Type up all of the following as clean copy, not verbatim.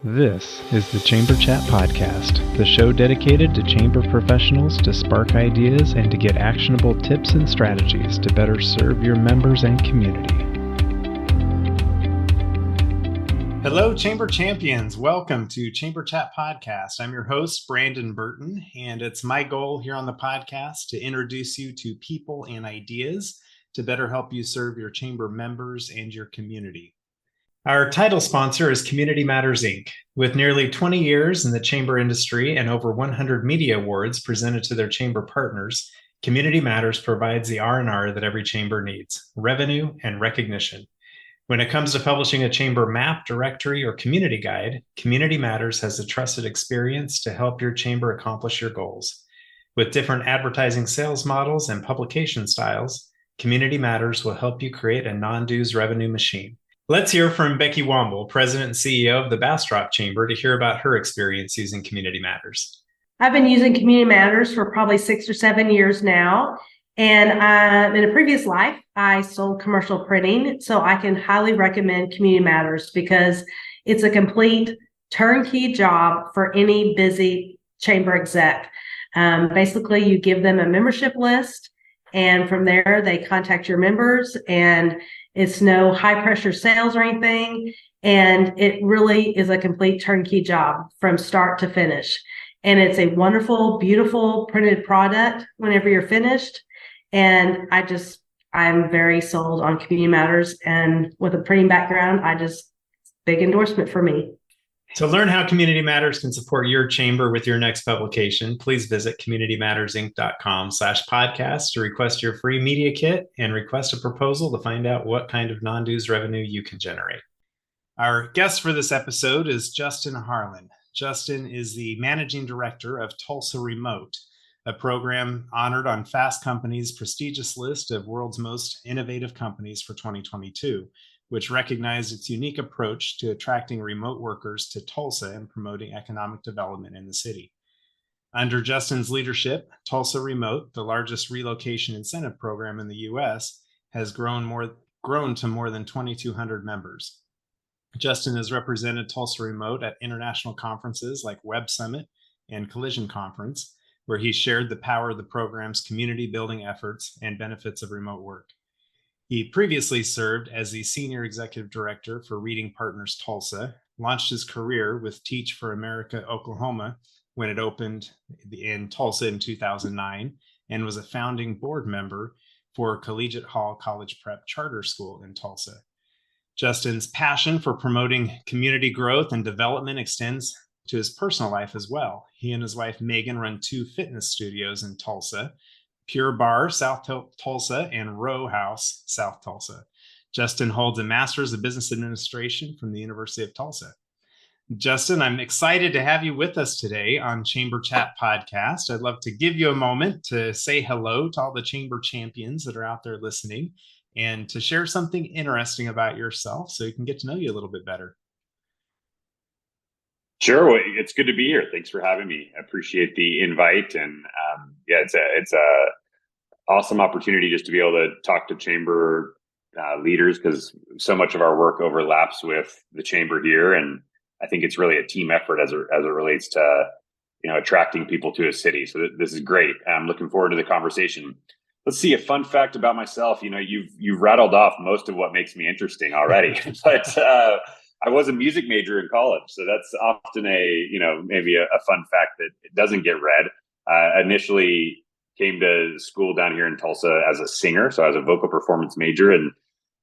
This is the Chamber Chat Podcast, the show dedicated to chamber professionals to spark ideas and to get actionable tips and strategies to better serve your members and community. Hello, Chamber Champions. Welcome to Chamber Chat Podcast. I'm your host, Brandon Burton, and it's my goal here on the podcast to introduce you to people and ideas to better help you serve your chamber members and your community. Our title sponsor is Community Matters, Inc. With nearly 20 years in the chamber industry and over 100 media awards presented to their chamber partners, Community Matters provides the R&R that every chamber needs, revenue and recognition. When it comes to publishing a chamber map, directory, or community guide, Community Matters has the trusted experience to help your chamber accomplish your goals. With different advertising sales models and publication styles, Community Matters will help you create a non-dues revenue machine. Let's hear from Becky Womble, President and CEO of the Bastrop Chamber, to hear about her experience using Community Matters. I've been using Community Matters for probably 6 or 7 years now. And in a previous life, I sold commercial printing. So I can highly recommend Community Matters because it's a complete turnkey job for any busy chamber exec. Basically, you give them a membership list, and from there, they contact your members, and it's no high pressure sales or anything. And it really is a complete turnkey job from start to finish. And it's a wonderful, beautiful printed product whenever you're finished. And I'm very sold on Community Matters. And with a printing background, big endorsement for me. To learn how Community Matters can support your chamber with your next publication, please visit communitymattersinc.com/podcast to request your free media kit and request a proposal to find out what kind of non-dues revenue you can generate. Our guest for this episode is Justin Harlan. Justin is the managing director of Tulsa Remote, a program honored on Fast Company's prestigious list of world's most innovative companies for 2022. Which recognized its unique approach to attracting remote workers to Tulsa and promoting economic development in the city. Under Justin's leadership, Tulsa Remote, the largest relocation incentive program in the U.S., has grown to more than 2,200 members. Justin has represented Tulsa Remote at international conferences like Web Summit and Collision Conference, where he shared the power of the program's community building efforts and benefits of remote work. He previously served as the Senior Executive Director for Reading Partners Tulsa, launched his career with Teach for America Oklahoma when it opened in Tulsa in 2009, and was a founding board member for Collegiate Hall College Prep Charter School in Tulsa. Justin's passion for promoting community growth and development extends to his personal life as well. He and his wife Megan run 2 fitness studios in Tulsa, Pure Bar, South Tulsa, and Row House, South Tulsa. Justin holds a Master's of Business Administration from the University of Tulsa. Justin, I'm excited to have you with us today on Chamber Chat Podcast. I'd love to give you a moment to say hello to all the Chamber champions that are out there listening and to share something interesting about yourself so you can get to know you a little bit better. Sure. Well, it's good to be here. Thanks for having me. I appreciate the invite. And it's a awesome opportunity just to be able to talk to chamber leaders, because so much of our work overlaps with the chamber here. And I think it's really a team effort as it relates to, attracting people to a city. So this is great. I'm looking forward to the conversation. Let's see, a fun fact about myself. You've rattled off most of what makes me interesting already, but I was a music major in college, so that's often maybe a fun fact that it doesn't get read. Initially came to school down here in Tulsa as a singer, so I was a vocal performance major, and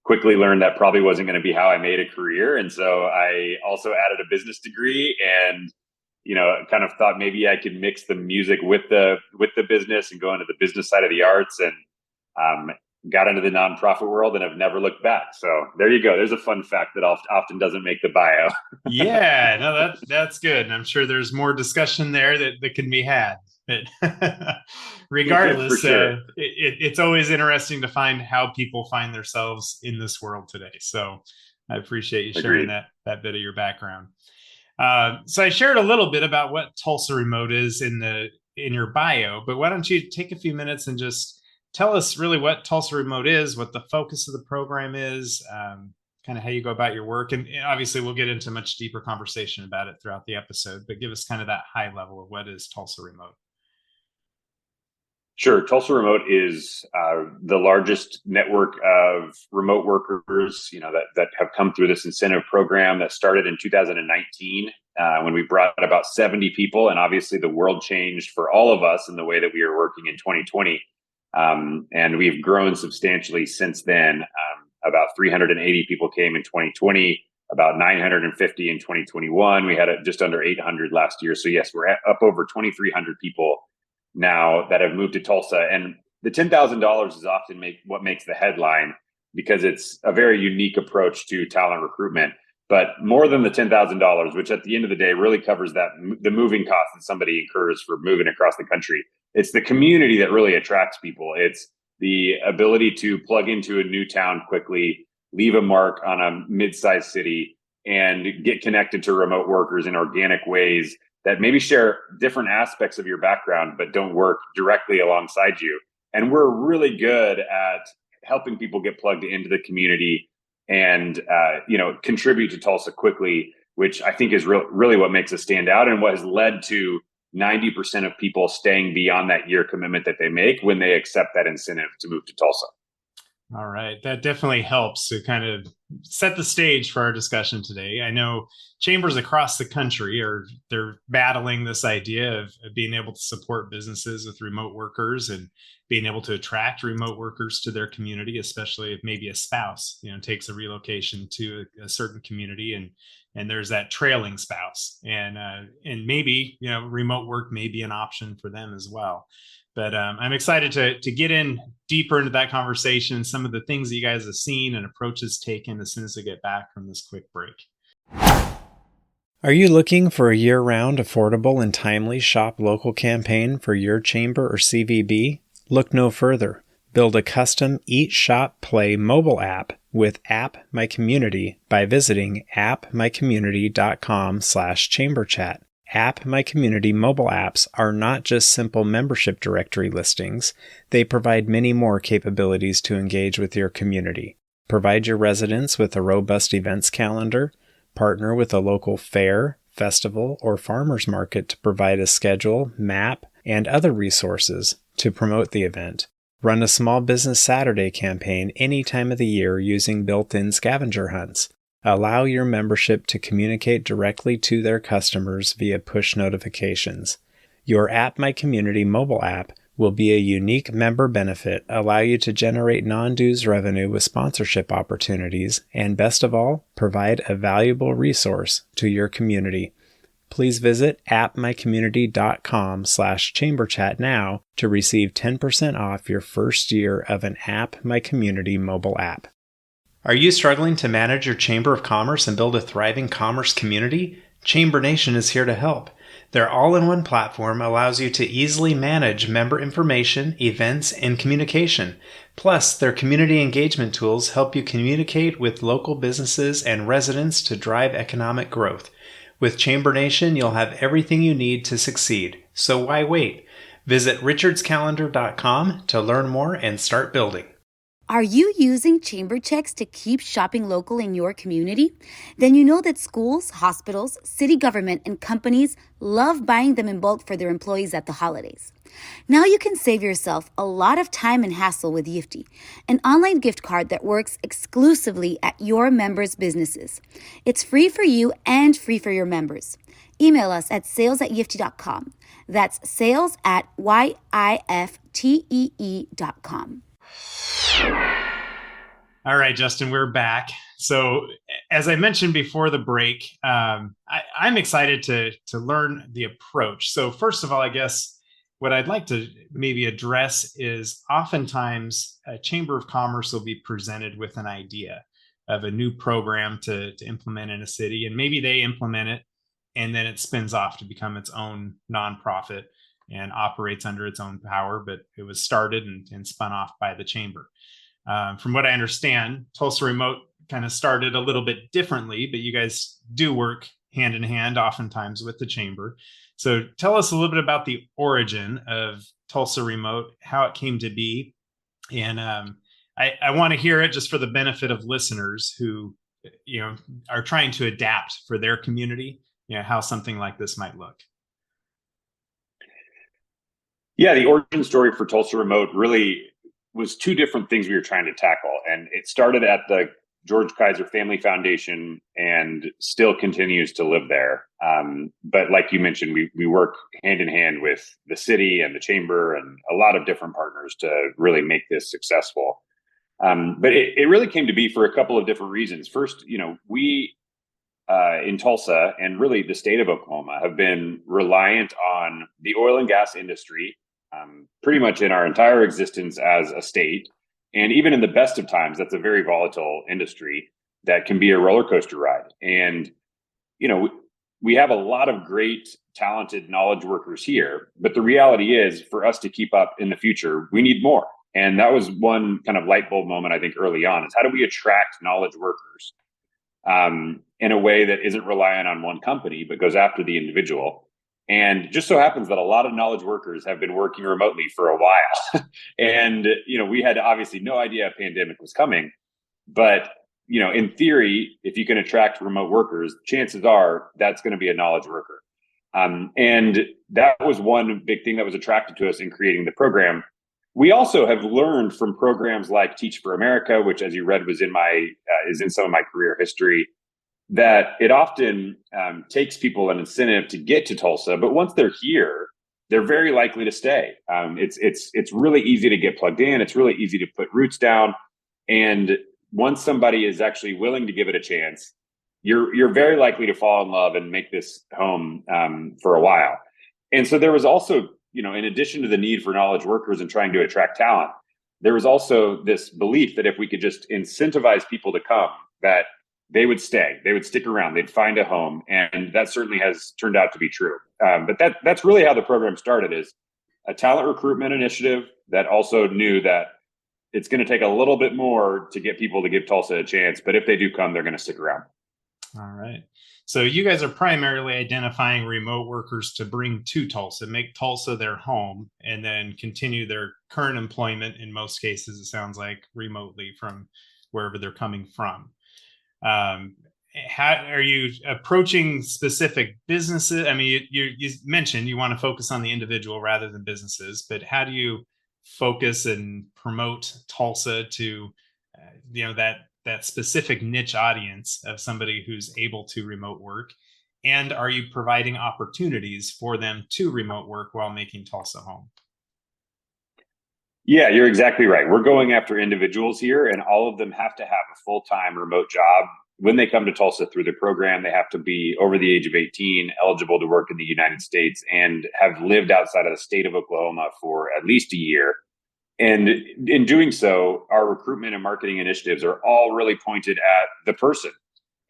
quickly learned that probably wasn't going to be how I made a career. And so I also added a business degree, and kind of thought maybe I could mix the music with the business and go into the business side of the arts, and got into the nonprofit world and have never looked back. So there you go. There's a fun fact that often doesn't make the bio. Yeah, no, that's good. And I'm sure there's more discussion there that can be had. But regardless, sure. It's always interesting to find how people find themselves in this world today. So I appreciate you sharing that bit of your background. So I shared a little bit about what Tulsa Remote is in your bio, but why don't you take a few minutes and just tell us really what Tulsa Remote is, what the focus of the program is, kind of how you go about your work? And obviously we'll get into much deeper conversation about it throughout the episode, but give us kind of that high level of what is Tulsa Remote. Sure. Tulsa Remote is the largest network of remote workers, that have come through this incentive program that started in 2019 when we brought about 70 people. And obviously the world changed for all of us in the way that we are working in 2020. And we've grown substantially since then. About 380 people came in 2020, about 950 in 2021. We had just under 800 last year. So yes, we're up over 2,300 people now that have moved to Tulsa. And the $10,000 is often what makes the headline, because it's a very unique approach to talent recruitment. But more than the $10,000, which at the end of the day really covers the moving cost that somebody incurs for moving across the country, it's the community that really attracts people. It's the ability to plug into a new town quickly, leave a mark on a mid-sized city, and get connected to remote workers in organic ways that maybe share different aspects of your background, but don't work directly alongside you. And we're really good at helping people get plugged into the community and, contribute to Tulsa quickly, which I think is really what makes us stand out, and what has led to 90% of people staying beyond that year commitment that they make when they accept that incentive to move to Tulsa. All right. That definitely helps to kind of set the stage for our discussion today. I know chambers across the country they're battling this idea of being able to support businesses with remote workers and being able to attract remote workers to their community, especially if maybe a spouse, takes a relocation to a certain community and there's that trailing spouse and maybe, remote work may be an option for them as well. But I'm excited to get in deeper into that conversation, some of the things that you guys have seen and approaches taken as soon as I get back from this quick break. Are you looking for a year-round, affordable, and timely shop local campaign for your chamber or CVB? Look no further. Build a custom Eat, Shop, Play mobile app with App My Community by visiting appmycommunity.com/chamberchat. App My Community mobile apps are not just simple membership directory listings. They provide many more capabilities to engage with your community. Provide your residents with a robust events calendar. Partner with a local fair, festival, or farmers market to provide a schedule, map, and other resources to promote the event. Run a Small Business Saturday campaign any time of the year using built-in scavenger hunts. Allow your membership to communicate directly to their customers via push notifications. Your App My Community mobile app will be a unique member benefit, allow you to generate non-dues revenue with sponsorship opportunities, and best of all, provide a valuable resource to your community. Please visit appmycommunity.com/chamberchat now to receive 10% off your first year of an App My Community mobile app. Are you struggling to manage your Chamber of Commerce and build a thriving commerce community? Chamber Nation is here to help. Their all-in-one platform allows you to easily manage member information, events, and communication. Plus, their community engagement tools help you communicate with local businesses and residents to drive economic growth. With Chamber Nation, you'll have everything you need to succeed. So why wait? Visit richardscalendar.com to learn more and start building. Are you using Chamber Checks to keep shopping local in your community? Then you know that schools, hospitals, city government, and companies love buying them in bulk for their employees at the holidays. Now you can save yourself a lot of time and hassle with Yiftee, an online gift card that works exclusively at your members' businesses. It's free for you and free for your members. Email us at sales@yiftee.com. That's sales@yiftee.com. All right, Justin, we're back. So as I mentioned before the break, I'm excited to learn the approach. So first of all, I guess what I'd like to maybe address is oftentimes a Chamber of Commerce will be presented with an idea of a new program to implement in a city, and maybe they implement it and then it spins off to become its own nonprofit and operates under its own power, but it was started and spun off by the chamber. From what I understand, Tulsa Remote kind of started a little bit differently, but you guys do work hand in hand oftentimes with the chamber. So tell us a little bit about the origin of Tulsa Remote, how it came to be. And I want to hear it just for the benefit of listeners who are trying to adapt for their community, how something like this might look. Yeah, the origin story for Tulsa Remote really was two different things we were trying to tackle. And it started at the George Kaiser Family Foundation and still continues to live there. But like you mentioned, we work hand in hand with the city and the chamber and a lot of different partners to really make this successful. But it really came to be for a couple of different reasons. First, we in Tulsa and really the state of Oklahoma have been reliant on the oil and gas industry pretty much in our entire existence as a state. And even in the best of times, that's a very volatile industry that can be a roller coaster ride. And, we have a lot of great, talented knowledge workers here. But the reality is, for us to keep up in the future, we need more. And that was one kind of light bulb moment, I think, early on, is how do we attract knowledge workers in a way that isn't reliant on one company, but goes after the individual. And just so happens that a lot of knowledge workers have been working remotely for a while. And, we had obviously no idea a pandemic was coming. But, in theory, if you can attract remote workers, chances are that's going to be a knowledge worker. And that was one big thing that was attracted to us in creating the program. We also have learned from programs like Teach for America, which, as you read, was is in some of my career history, that it often takes people an incentive to get to Tulsa, but once they're here, they're very likely to stay. It's really easy to get plugged in. It's really easy to put roots down, and once somebody is actually willing to give it a chance, you're very likely to fall in love and make this home for a while. And so there was also, in addition to the need for knowledge workers and trying to attract talent, there was also this belief that if we could just incentivize people to come, that they would stay, they would stick around, they'd find a home. And that certainly has turned out to be true. But that's really how the program started, is a talent recruitment initiative that also knew that it's going to take a little bit more to get people to give Tulsa a chance. But if they do come, they're going to stick around. All right. So you guys are primarily identifying remote workers to bring to Tulsa, make Tulsa their home, and then continue their current employment. In most cases, it sounds like remotely from wherever they're coming from. How are you approaching specific businesses? I mean, you mentioned you want to focus on the individual rather than businesses, but how do you focus and promote Tulsa to, that specific niche audience of somebody who's able to remote work? And are you providing opportunities for them to remote work while making Tulsa home? Yeah, you're exactly right. We're going after individuals here, and all of them have to have a full-time remote job. When they come to Tulsa through the program, they have to be over the age of 18, eligible to work in the United States, and have lived outside of the state of Oklahoma for at least a year. And in doing so, our recruitment and marketing initiatives are all really pointed at the person.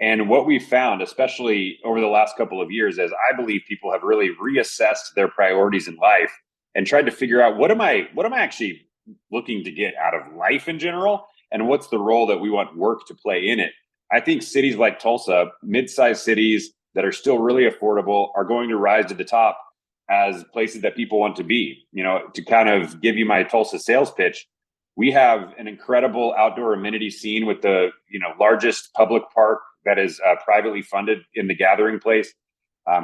And what we've found, especially over the last couple of years, is I believe people have really reassessed their priorities in life and tried to figure out what am I actually looking to get out of life in general, and what's the role that we want work to play in it. I think cities like Tulsa, mid-sized cities that are still really affordable, are going to rise to the top as places that people want to be. To kind of give you my Tulsa sales pitch, we have an incredible outdoor amenity scene with the largest public park that is privately funded in the Gathering Place.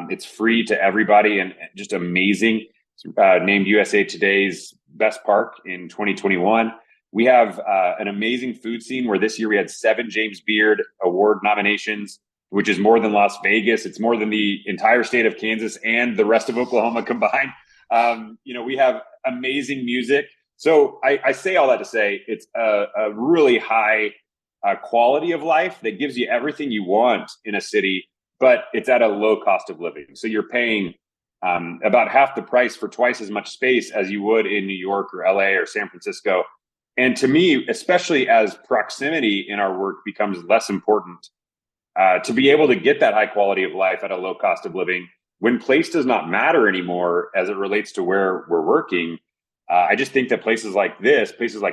It's free to everybody and just amazing. It's named USA Today's best park in 2021. We have an amazing food scene where this year we had 7 James Beard Award nominations, which is more than Las Vegas. It's more than the entire state of Kansas and the rest of Oklahoma combined. We have amazing music. So I say all that to say it's a really high quality of life that gives you everything you want in a city, but it's at a low cost of living. So you're paying about half the price for twice as much space as you would in New York or LA or San Francisco. And to me, especially as proximity in our work becomes less important, to be able to get that high quality of life at a low cost of living, when place does not matter anymore as it relates to where we're working, I just think that places like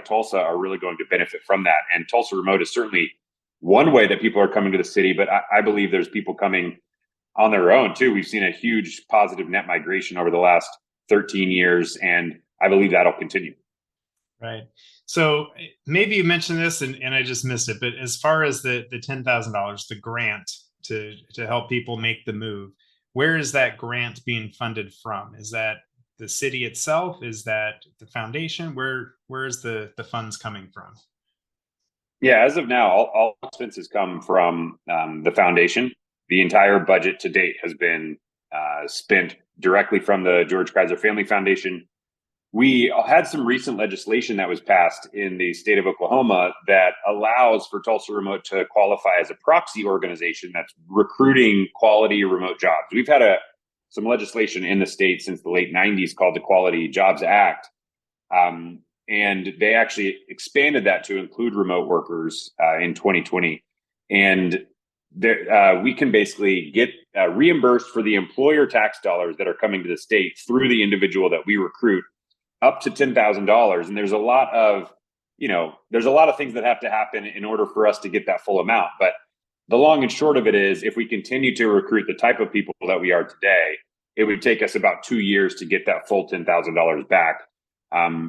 Tulsa are really going to benefit from that. And Tulsa Remote is certainly one way that people are coming to the city, but I believe there's people coming on their own too. We've seen a huge positive net migration over the last 13 years, and I believe that'll continue. Right. So maybe you mentioned this and I just missed it, but as far as the $10,000, the grant to help people make the move, where is that grant being funded from? Is that the city itself? Is that the foundation? Where is the funds coming from? Yeah, as of now, all expenses come from the foundation. The entire budget to date has been spent directly from the George Kaiser Family Foundation. We had some recent legislation that was passed in the state of Oklahoma that allows for Tulsa Remote to qualify as a proxy organization that's recruiting quality remote jobs. We've had some legislation in the state since the late 90s called the Quality Jobs Act. And they actually expanded that to include remote workers in 2020. And we can basically get reimbursed for the employer tax dollars that are coming to the state through the individual that we recruit up to $10,000. And there's a lot of things that have to happen in order for us to get that full amount. But the long and short of it is, if we continue to recruit the type of people that we are today, it would take us about 2 years to get that full $10,000 back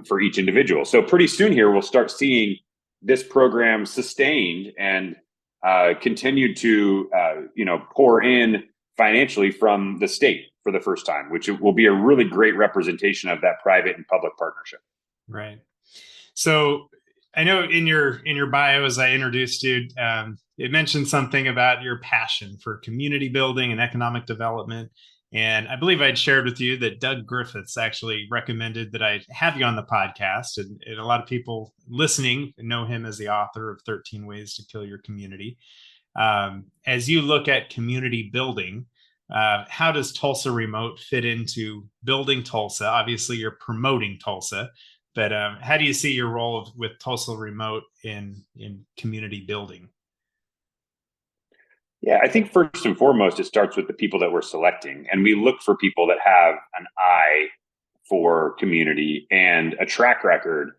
for each individual. So pretty soon here, we'll start seeing this program sustained and continue to pour in financially from the state for the first time, which will be a really great representation of that private and public partnership. Right. So I know in your bio, as I introduced you, it mentioned something about your passion for community building and economic development. And I believe I'd shared with you that Doug Griffiths actually recommended that I have you on the podcast. And a lot of people listening know him as the author of 13 Ways to Kill Your Community. As you look at community building, how does Tulsa Remote fit into building Tulsa? Obviously, you're promoting Tulsa, but how do you see your role with Tulsa Remote in community building? Yeah, I think first and foremost, it starts with the people that we're selecting. And we look for people that have an eye for community and a track record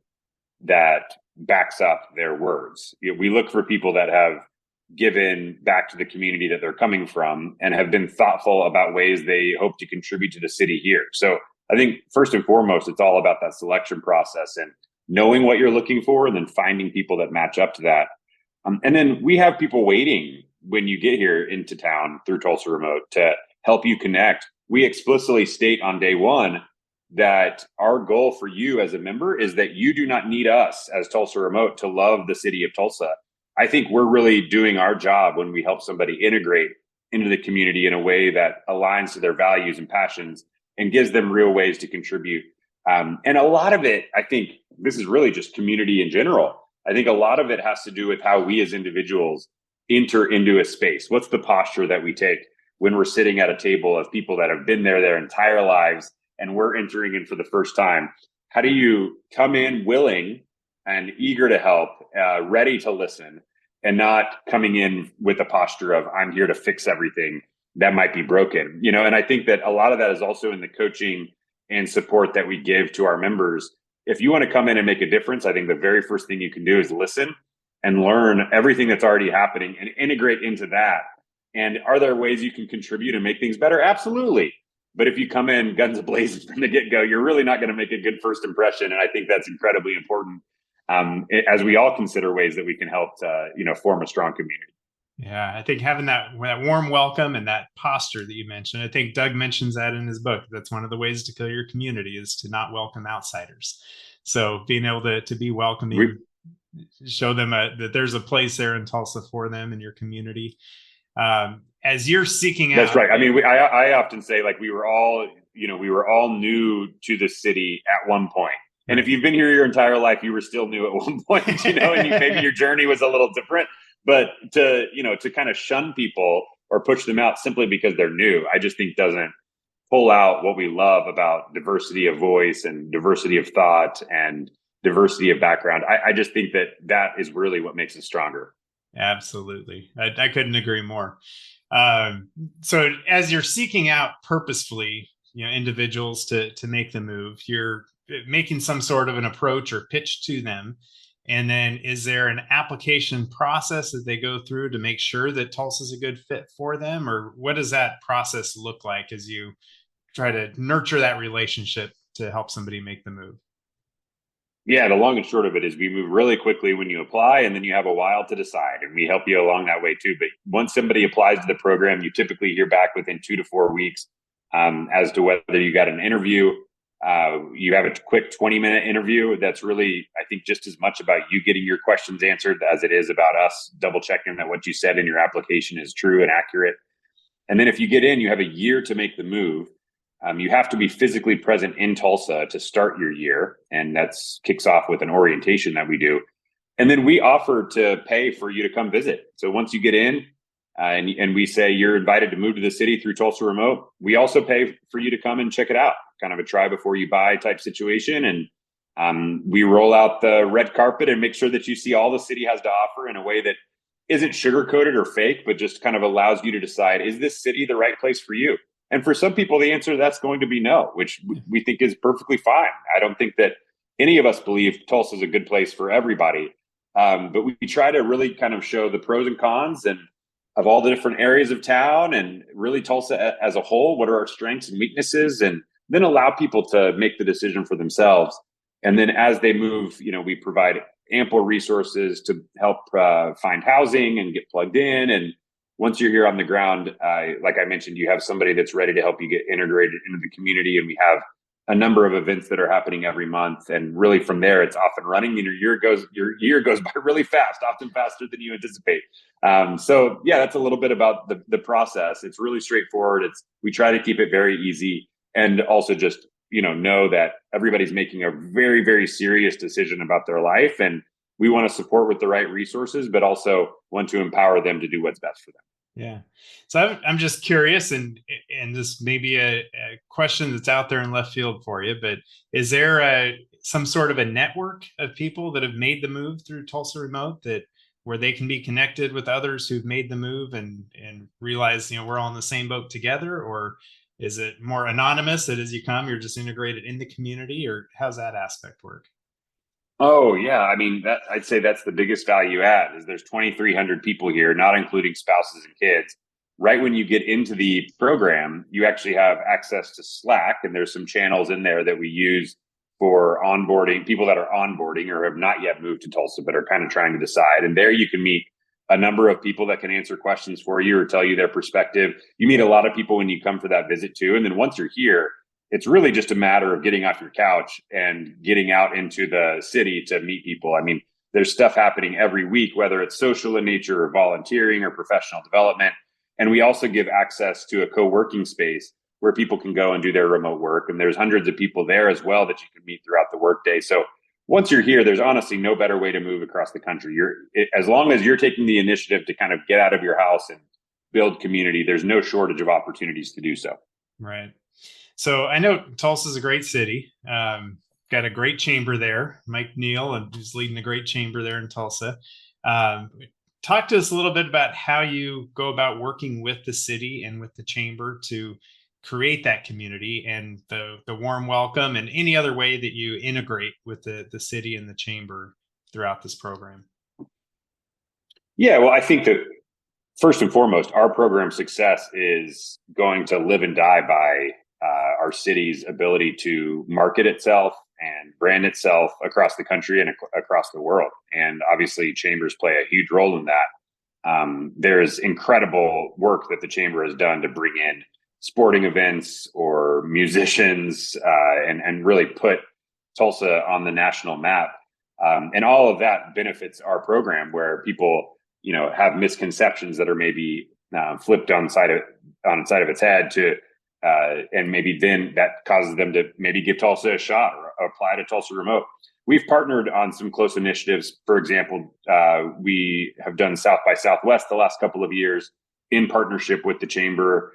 that backs up their words. We look for people that have given back to the community that they're coming from and have been thoughtful about ways they hope to contribute to the city here. So I think first and foremost, it's all about that selection process and knowing what you're looking for and then finding people that match up to that. And then we have people waiting when you get here into town through Tulsa Remote to help you connect. We explicitly state on day one that our goal for you as a member is that you do not need us as Tulsa Remote to love the city of Tulsa. I think we're really doing our job when we help somebody integrate into the community in a way that aligns to their values and passions and gives them real ways to contribute. And a lot of it, I think this is really just community in general. I think a lot of it has to do with how we as individuals enter into a space. What's the posture that we take when we're sitting at a table of people that have been there their entire lives and we're entering in for the first time? How do you come in willing and eager to help, ready to listen, and not coming in with a posture of I'm here to fix everything that might be broken? And I think that a lot of that is also in the coaching and support that we give to our members. If you want to come in and make a difference, I think the very first thing you can do is listen and learn everything that's already happening and integrate into that. And are there ways you can contribute and make things better? Absolutely. But if you come in guns blazing from the get-go, you're really not going to make a good first impression. And I think that's incredibly important as we all consider ways that we can help to, form a strong community. Yeah, I think having that warm welcome and that posture that you mentioned, I think Doug mentions that in his book. That's one of the ways to kill your community is to not welcome outsiders. So being able to be welcoming, show them that there's a place there in Tulsa for them in your community. As you're seeking out. That's right. I mean, I often say we were all new to the city at one point. And if you've been here your entire life, you were still new at one point, and maybe your journey was a little different. But to kind of shun people or push them out simply because they're new, I just think doesn't pull out what we love about diversity of voice and diversity of thought and diversity of background. I just think that is really what makes it stronger. Absolutely. I couldn't agree more. So as you're seeking out purposefully, individuals to make the move, you're making some sort of an approach or pitch to them. And then is there an application process that they go through to make sure that Tulsa is a good fit for them? Or what does that process look like as you try to nurture that relationship to help somebody make the move? Yeah, the long and short of it is we move really quickly when you apply, and then you have a while to decide, and we help you along that way too. But once somebody applies to the program, you typically hear back within 2 to 4 weeks as to whether you got an interview. You have a quick 20-minute interview that's really, I think, just as much about you getting your questions answered as it is about us double checking that what you said in your application is true and accurate. And then if you get in, you have a year to make the move. You have to be physically present in Tulsa to start your year, and that's kicks off with an orientation that we do. And then we offer to pay for you to come visit. So once you get in, and we say you're invited to move to the city through Tulsa Remote, we also pay for you to come and check it out, kind of a try before you buy type situation. And we roll out the red carpet and make sure that you see all the city has to offer in a way that isn't sugar-coated or fake, but just kind of allows you to decide, is this city the right place for you? And for some people, the answer to that's going to be no, which we think is perfectly fine. I don't think that any of us believe Tulsa is a good place for everybody. But we try to really kind of show the pros and cons and of all the different areas of town, and really Tulsa as a whole. What are our strengths and weaknesses? And then allow people to make the decision for themselves. And then as they move, we provide ample resources to help find housing and get plugged in. And once you're here on the ground, like I mentioned, you have somebody that's ready to help you get integrated into the community. And we have a number of events that are happening every month. And really from there, it's off and running. And your year goes by really fast, often faster than you anticipate. So yeah, that's a little bit about the process. It's really straightforward. We try to keep it very easy, and also just, know that everybody's making a very, very serious decision about their life. And we want to support with the right resources, but also want to empower them to do what's best for them. Yeah. So I'm just curious, and this may be a question that's out there in left field for you, but is there some sort of a network of people that have made the move through Tulsa Remote where they can be connected with others who've made the move and realize, we're all in the same boat together? Or is it more anonymous that as you come, you're just integrated in the community? Or how's that aspect work? Oh yeah, I mean, I'd say that's the biggest value add is there's 2,300 people here, not including spouses and kids. Right when you get into the program, you actually have access to Slack, and there's some channels in there that we use for onboarding people that are onboarding or have not yet moved to Tulsa but are kind of trying to decide. And there you can meet a number of people that can answer questions for you or tell you their perspective. You meet a lot of people when you come for that visit too. And then once you're here, it's really just a matter of getting off your couch and getting out into the city to meet people. I mean, there's stuff happening every week, whether it's social in nature or volunteering or professional development. And we also give access to a co-working space where people can go and do their remote work. And there's hundreds of people there as well that you can meet throughout the workday. So once you're here, there's honestly no better way to move across the country. As long as you're taking the initiative to kind of get out of your house and build community, there's no shortage of opportunities to do so. Right. So I know Tulsa's a great city. Got a great chamber there. Mike Neal, and who's leading a great chamber there in Tulsa. Talk to us a little bit about how you go about working with the city and with the chamber to create that community and the warm welcome, and any other way that you integrate with the city and the chamber throughout this program. Yeah, well, I think that first and foremost, our program success is going to live and die by our city's ability to market itself and brand itself across the country and across the world. And obviously, chambers play a huge role in that. There's incredible work that the chamber has done to bring in sporting events or musicians and really put Tulsa on the national map. And all of that benefits our program, where people, have misconceptions that are maybe flipped on side of its head and maybe then that causes them to maybe give Tulsa a shot or apply to Tulsa Remote. We've partnered on some close initiatives. For example, we have done South by Southwest the last couple of years in partnership with the chamber,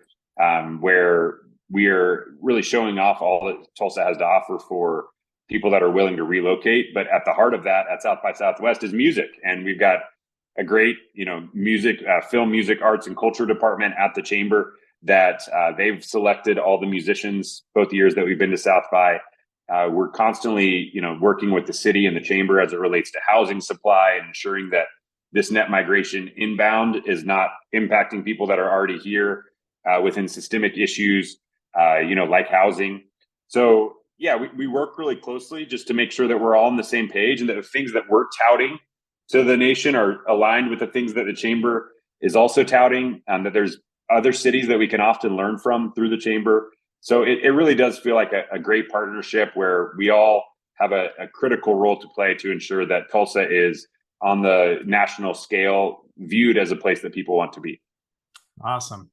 where we are really showing off all that Tulsa has to offer for people that are willing to relocate. But at the heart of that, at South by Southwest, is music. And we've got a great, music, film, music, arts, and culture department at the chamber that they've selected all the musicians both years that we've been to South by. We're constantly, working with the city and the chamber as it relates to housing supply and ensuring that this net migration inbound is not impacting people that are already here within systemic issues, like housing. So yeah, we work really closely just to make sure that we're all on the same page and that the things that we're touting to the nation are aligned with the things that the chamber is also touting, and that there's other cities that we can often learn from through the chamber. So it really does feel like a great partnership where we all have a critical role to play to ensure that Tulsa is on the national scale viewed as a place that people want to be. Awesome.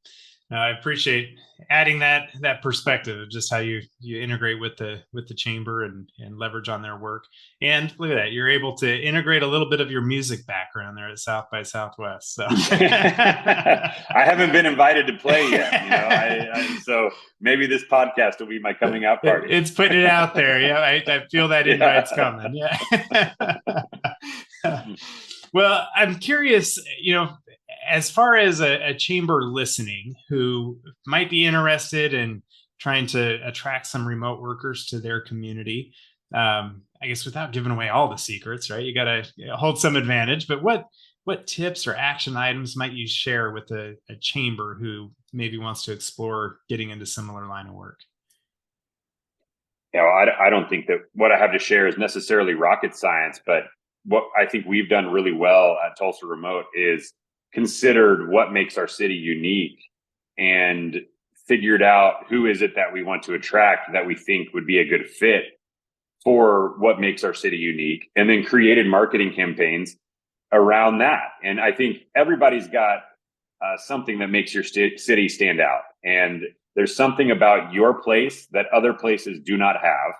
I appreciate adding that perspective of just how you integrate with the chamber and leverage on their work. And look at that, you're able to integrate a little bit of your music background there at South by Southwest. So I haven't been invited to play yet. So maybe this podcast will be my coming out party. It's putting it out there. Yeah, I feel that invite's coming. Yeah. Well, I'm curious, as far as a chamber listening who might be interested in trying to attract some remote workers to their community, I guess without giving away all the secrets, right? You got to hold some advantage. But what tips or action items might you share with a chamber who maybe wants to explore getting into similar line of work? I don't think that what I have to share is necessarily rocket science, but what I think we've done really well at Tulsa Remote is considered what makes our city unique and figured out who is it that we want to attract that we think would be a good fit for what makes our city unique, and then created marketing campaigns around that. And I think everybody's got something that makes your city stand out. And there's something about your place that other places do not have.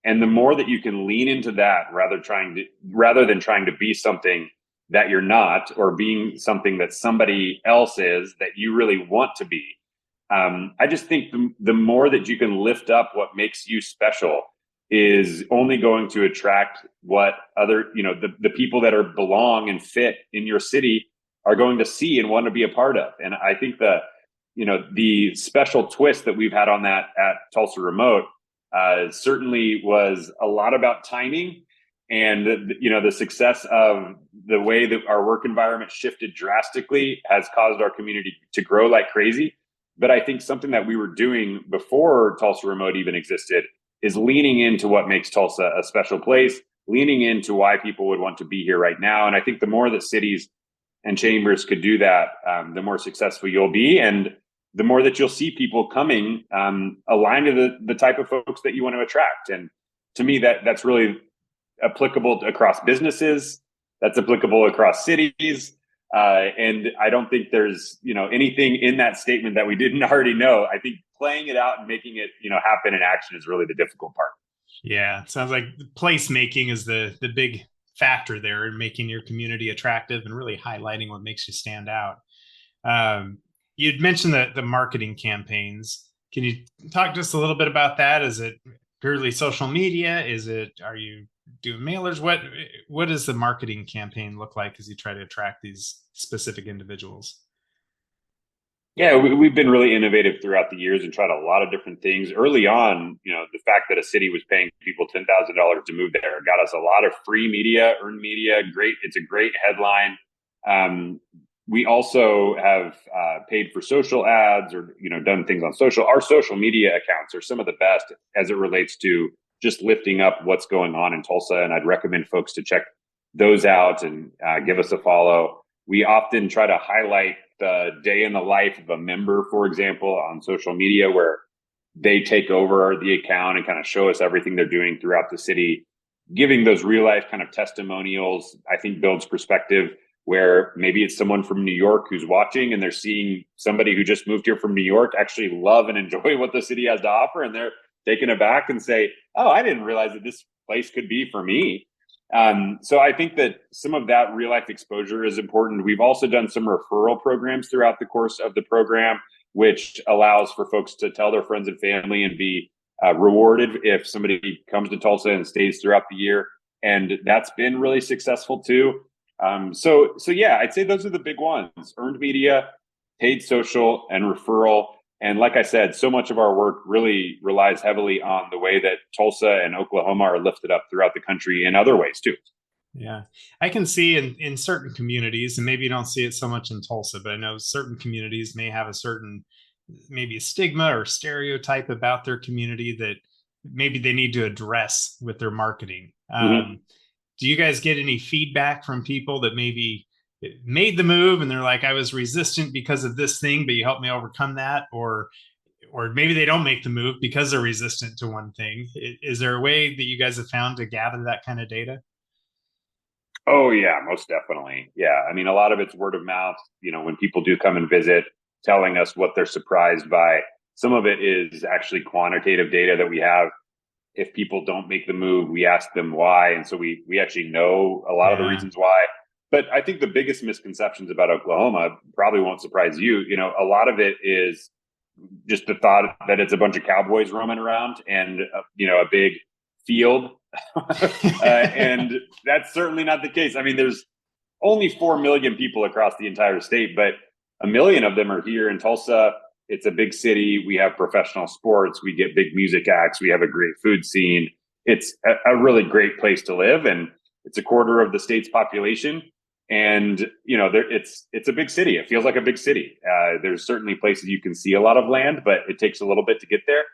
And the more that you can lean into that rather than trying to be something that you're not, or being something that somebody else is that you really want to be. I just think the more that you can lift up what makes you special is only going to attract what other, the people that belong and fit in your city are going to see and want to be a part of. And I think the special twist that we've had on that at Tulsa Remote certainly was a lot about timing, and the success of the way that our work environment shifted drastically has caused our community to grow like crazy. But I think something that we were doing before Tulsa Remote even existed is leaning into what makes Tulsa a special place, leaning into why people would want to be here right now. And I think the more that cities and chambers could do that, the more successful you'll be, and the more that you'll see people coming aligned to the type of folks that you want to attract. And to me, that's really applicable across businesses. That's applicable across cities. And I don't think there's, anything in that statement that we didn't already know. I think playing it out and making it, happen in action is really the difficult part. Yeah. It sounds like placemaking is the big factor there in making your community attractive and really highlighting what makes you stand out. You'd mentioned the marketing campaigns. Can you talk just a little bit about that? Is it purely social media? Are you doing mailers? What does the marketing campaign look like as you try to attract these specific individuals? Yeah, we've been really innovative throughout the years and tried a lot of different things. Early on, the fact that a city was paying people $10,000 to move there got us a lot of free media, earned media. Great. It's a great headline. We also have paid for social ads or, done things on social. Our social media accounts are some of the best as it relates to just lifting up what's going on in Tulsa. And I'd recommend folks to check those out and give us a follow. We often try to highlight the day in the life of a member, for example, on social media, where they take over the account and kind of show us everything they're doing throughout the city. Giving those real life kind of testimonials, I think, builds perspective, where maybe it's someone from New York who's watching and they're seeing somebody who just moved here from New York actually love and enjoy what the city has to offer. And they're taken aback and say, oh, I didn't realize that this place could be for me. So I think that some of that real life exposure is important. We've also done some referral programs throughout the course of the program, which allows for folks to tell their friends and family and be rewarded if somebody comes to Tulsa and stays throughout the year. And that's been really successful too. So yeah, I'd say those are the big ones: earned media, paid social, and referral. And like I said, so much of our work really relies heavily on the way that Tulsa and Oklahoma are lifted up throughout the country in other ways too. Yeah, I can see in certain communities, and maybe you don't see it so much in Tulsa, but I know certain communities may have maybe a stigma or stereotype about their community that maybe they need to address with their marketing. Mm-hmm. Do you guys get any feedback from people that maybe made the move and they're like, I was resistant because of this thing, but you helped me overcome that? Or maybe they don't make the move because they're resistant to one thing. Is there a way that you guys have found to gather that kind of data? Oh yeah, most definitely. Yeah. I mean, a lot of it's word of mouth, when people do come and visit, telling us what they're surprised by. Some of it is actually quantitative data that we have. If people don't make the move, we ask them why. And so we actually know a lot of the reasons why. But I think the biggest misconceptions about Oklahoma probably won't surprise you. A lot of it is just the thought that it's a bunch of cowboys roaming around and, a big field. And that's certainly not the case. I mean, there's only 4 million people across the entire state, but 1 million of them are here in Tulsa. It's a big city. We have professional sports. We get big music acts. We have a great food scene. It's a really great place to live, and it's a quarter of the state's population. And it's a big city. It feels like a big city. There's certainly places you can see a lot of land, but it takes a little bit to get there.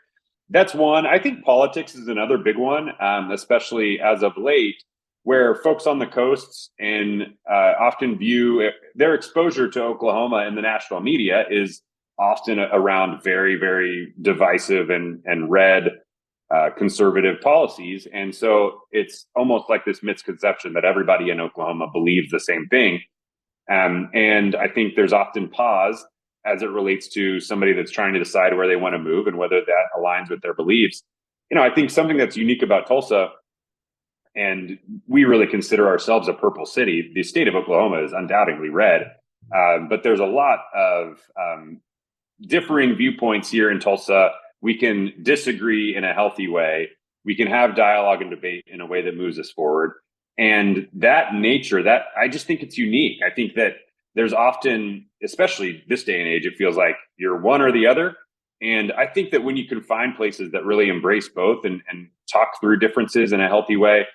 That's one. I think politics is another big one, especially as of late, where folks on the coasts and often view their exposure to Oklahoma in the national media is often around very, very divisive and red conservative policies. And so it's almost like this misconception that everybody in Oklahoma believes the same thing. And I think there's often pause as it relates to somebody that's trying to decide where they want to move and whether that aligns with their beliefs. I think something that's unique about Tulsa, and we really consider ourselves a purple city. The state of Oklahoma is undoubtedly red, but there's a lot of differing viewpoints here in Tulsa. We can disagree in a healthy way. We can have dialogue and debate in a way that moves us forward. And that nature, that I just think it's unique. I think that there's often, especially this day and age, it feels like you're one or the other. And I think that when you can find places that really embrace both and talk through differences in a healthy way,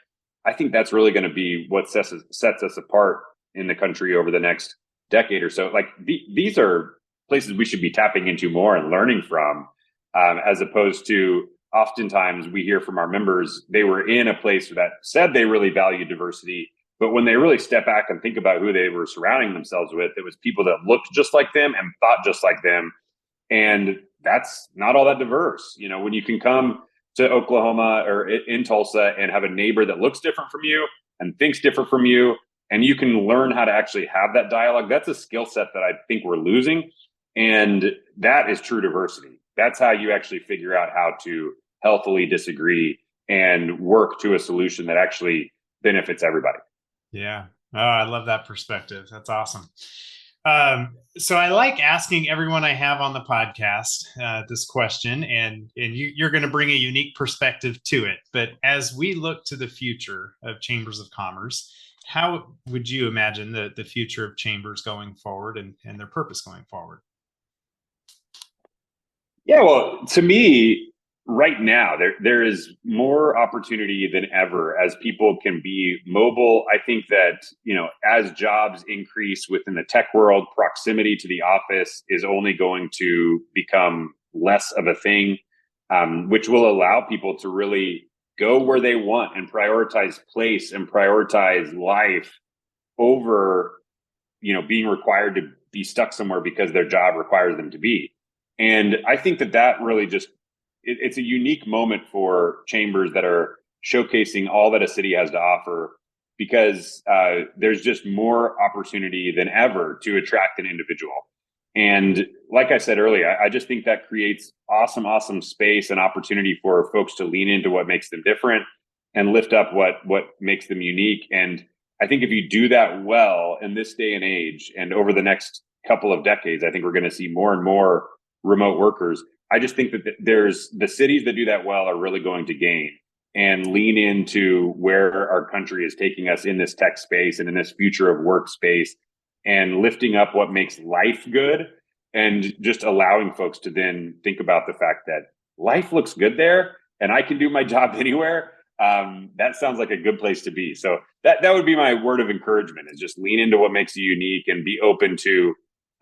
I think that's really going to be what sets us apart in the country over the next decade or so. Like these are places we should be tapping into more and learning from, as opposed to oftentimes we hear from our members, they were in a place that said they really value diversity, but when they really step back and think about who they were surrounding themselves with, it was people that looked just like them and thought just like them. And that's not all that diverse. When you can come to Oklahoma or in Tulsa and have a neighbor that looks different from you and thinks different from you, and you can learn how to actually have that dialogue, that's a skill set that I think we're losing. And that is true diversity. That's how you actually figure out how to healthily disagree and work to a solution that actually benefits everybody. Yeah. Oh, I love that perspective. That's awesome. So I like asking everyone I have on the podcast this question, and you're going to bring a unique perspective to it. But as we look to the future of chambers of commerce, how would you imagine the future of chambers going forward and their purpose going forward? Yeah, well, to me, right now, there is more opportunity than ever as people can be mobile. I think that, as jobs increase within the tech world, proximity to the office is only going to become less of a thing, which will allow people to really go where they want and prioritize place and prioritize life over, being required to be stuck somewhere because their job requires them to be. And I think that really just, it's a unique moment for chambers that are showcasing all that a city has to offer, because there's just more opportunity than ever to attract an individual. And like I said earlier, I just think that creates awesome space and opportunity for folks to lean into what makes them different and lift up what makes them unique. And I think if you do that well in this day and age, and over the next couple of decades, I think we're going to see more and more remote workers. I just think that there's the cities that do that well are really going to gain and lean into where our country is taking us in this tech space and in this future of workspace, and lifting up what makes life good, and just allowing folks to then think about the fact that life looks good there and I can do my job anywhere. That sounds like a good place to be. So that would be my word of encouragement, is just lean into what makes you unique and be open to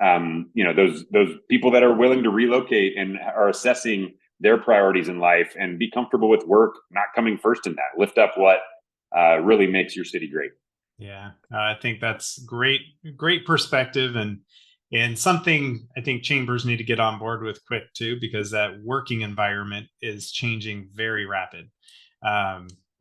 those people that are willing to relocate and are assessing their priorities in life and be comfortable with work not coming first in that. Lift up what really makes your city great. Yeah, I think that's great perspective, and something I think chambers need to get on board with quick too, because that working environment is changing very rapid.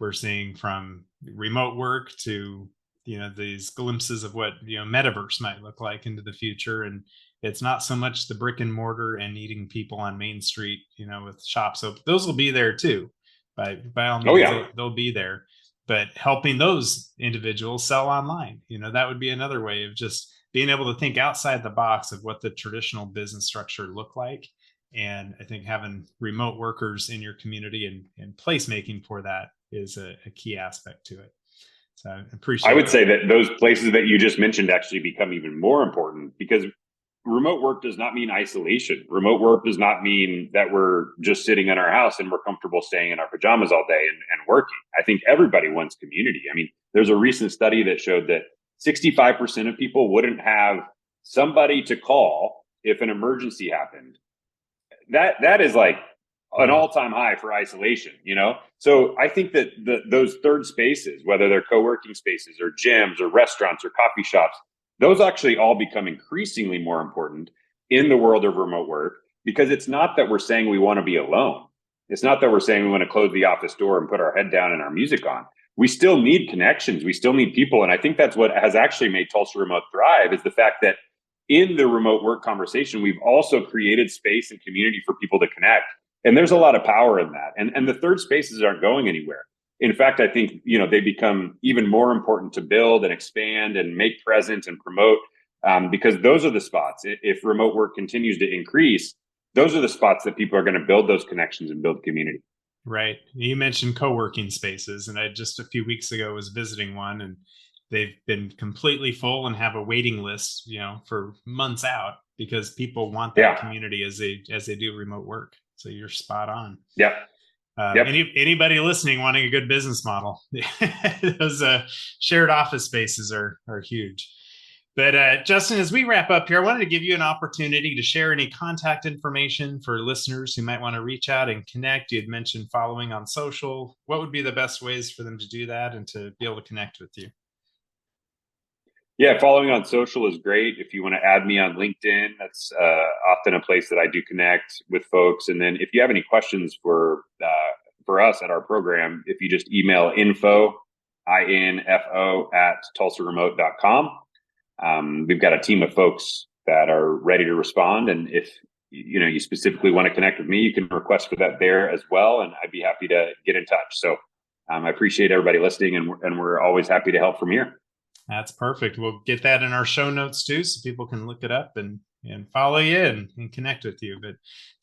We're seeing from remote work to these glimpses of what metaverse might look like into the future, and it's not so much the brick and mortar and needing people on Main Street, with shops open. Those will be there too, by all means. Oh, yeah. They'll be there. But helping those individuals sell online, that would be another way of just being able to think outside the box of what the traditional business structure look like. And I think having remote workers in your community and placemaking for that is a key aspect to it. So I appreciate I would say that those places that you just mentioned actually become even more important, because remote work does not mean isolation. Remote work does not mean that we're just sitting in our house and we're comfortable staying in our pajamas all day and working. I think everybody wants community. I mean, there's a recent study that showed that 65% of people wouldn't have somebody to call if an emergency happened. That is like an all-time high for isolation, So I think that those third spaces, whether they're co-working spaces or gyms or restaurants or coffee shops, those actually all become increasingly more important in the world of remote work, because it's not that we're saying we want to be alone. It's not that we're saying we want to close the office door and put our head down and our music on. We still need connections. We still need people. And I think that's what has actually made Tulsa Remote thrive, is the fact that in the remote work conversation, we've also created space and community for people to connect. And there's a lot of power in that. And the third spaces aren't going anywhere. In fact, I think, they become even more important to build and expand and make present and promote, because those are the spots. If remote work continues to increase, those are the spots that people are going to build those connections and build community. Right. You mentioned co-working spaces, and I just a few weeks ago was visiting one, and they've been completely full and have a waiting list, for months out, because people want that community as they do remote work. So you're spot on. Yep. Anybody listening wanting a good business model, those shared office spaces are huge. But Justin, as we wrap up here, I wanted to give you an opportunity to share any contact information for listeners who might want to reach out and connect. You had mentioned following on social. What would be the best ways for them to do that and to be able to connect with you? Yeah, following on social is great. If you want to add me on LinkedIn, that's often a place that I do connect with folks. And then if you have any questions for us at our program, if you just email info at tulsaremote.com. We've got a team of folks that are ready to respond. And if you specifically want to connect with me, you can request for that there as well. And I'd be happy to get in touch. So I appreciate everybody listening, and we're always happy to help from here. That's perfect. We'll get that in our show notes too, so people can look it up and follow you and connect with you. But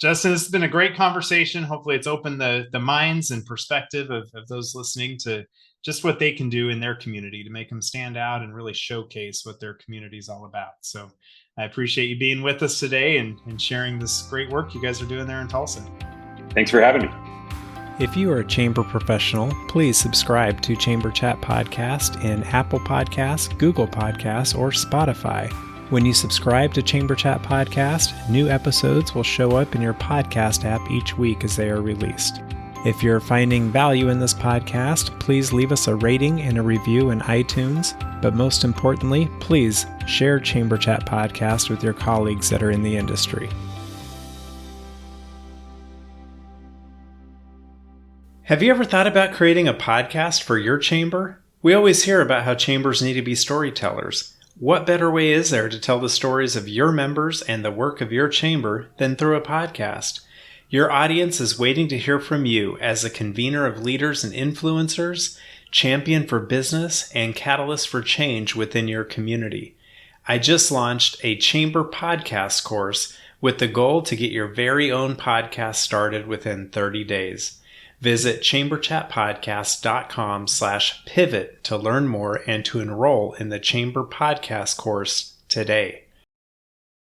Justin, this has been a great conversation. Hopefully it's opened the minds and perspective of those listening to just what they can do in their community to make them stand out and really showcase what their community is all about. So I appreciate you being with us today and sharing this great work you guys are doing there in Tulsa. Thanks for having me. If you are a chamber professional, please subscribe to Chamber Chat Podcast in Apple Podcasts, Google Podcasts, or Spotify. When you subscribe to Chamber Chat Podcast, new episodes will show up in your podcast app each week as they are released. If you're finding value in this podcast, please leave us a rating and a review in iTunes. But most importantly, please share Chamber Chat Podcast with your colleagues that are in the industry. Have you ever thought about creating a podcast for your chamber? We always hear about how chambers need to be storytellers. What better way is there to tell the stories of your members and the work of your chamber than through a podcast? Your audience is waiting to hear from you as a convener of leaders and influencers, champion for business, and catalyst for change within your community. I just launched a chamber podcast course with the goal to get your very own podcast started within 30 days. Visit chamberchatpodcast.com/pivot to learn more and to enroll in the Chamber Podcast course today.